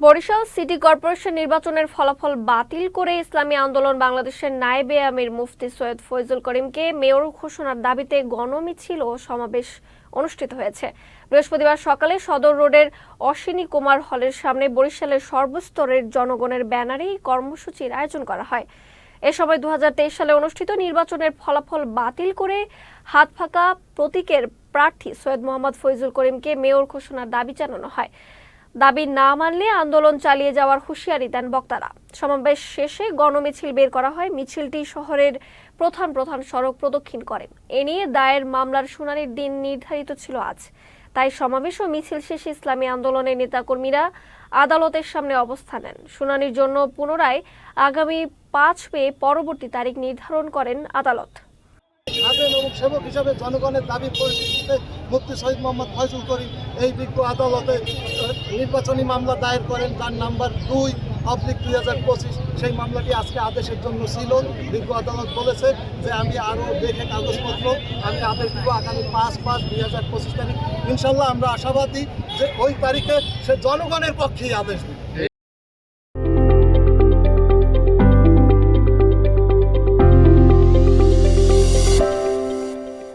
Barishal city corporation নির্বাচনের ফলাফল বাতিল করে ইসলামী আন্দোলন বাংলাদেশের নায়েবে আমির মুফতি সৈয়দ ফয়জুল করিমকে মেয়র ঘোষণার দাবিতে গণমিছিল ও সমাবেশ অনুষ্ঠিত হয়েছে। বৃহস্পতিবার সকালে সদর রোডের অশ্বিনী কুমার হলের সামনে বরিশালের সর্বস্তরের জনগণের ব্যানারে এই কর্মসূচির আয়োজন করা হয়। এ সময় 2023 সালে অনুষ্ঠিত নির্বাচনের ফলাফল বাতিল করে হাত ফাঁকা প্রতীকের প্রার্থী সৈয়দ মোহাম্মদ ফয়জুল করিমকে মেয়র ঘোষণার দাবি জানানো হয়। দাবি না মানলে আন্দোলন চালিয়ে যাওয়ার হুঁশিয়ারি দেন বক্তারা। সমাবেশ শেষে গণমিছিল বের করা হয়। মিছিলটি শহরের প্রধান প্রধান সড়ক প্রদক্ষিণ করে। এ নিয়ে দায়ের মামলার শুনানির দিন নির্ধারিত ছিল আজ। তাই সমাবেশ ও মিছিল শেষে ইসলামী আন্দোলনের নেতাকর্মীরা আদালতের সামনে অবস্থান নেন। শুনানির জন্য পুনরায় আগামী 5 মে পরবর্তী তারিখ নির্ধারণ করেন আদালত। খাদেম এবং সেবক হিসাবে জনগণের দাবির পরিপ্রেক্ষিতে মুফতি সৈয়দ মোহাম্মদ ফয়জুল করিম এই বিজ্ঞ আদালতে নির্বাচনী মামলা দায়ের করেন, যার নাম্বার 2/2025। সেই মামলাটি আজকে আদেশের জন্য ছিল। বিজ্ঞ আদালত বলেছে যে আমি আরও দেখে কাগজপত্র আমি আদেশ দিব আগামী 5/5/2025 তারিখ। ইনশাল্লাহ আমরা আশাবাদী যে ওই তারিখে সে জনগণের পক্ষেই আদেশ দেবে।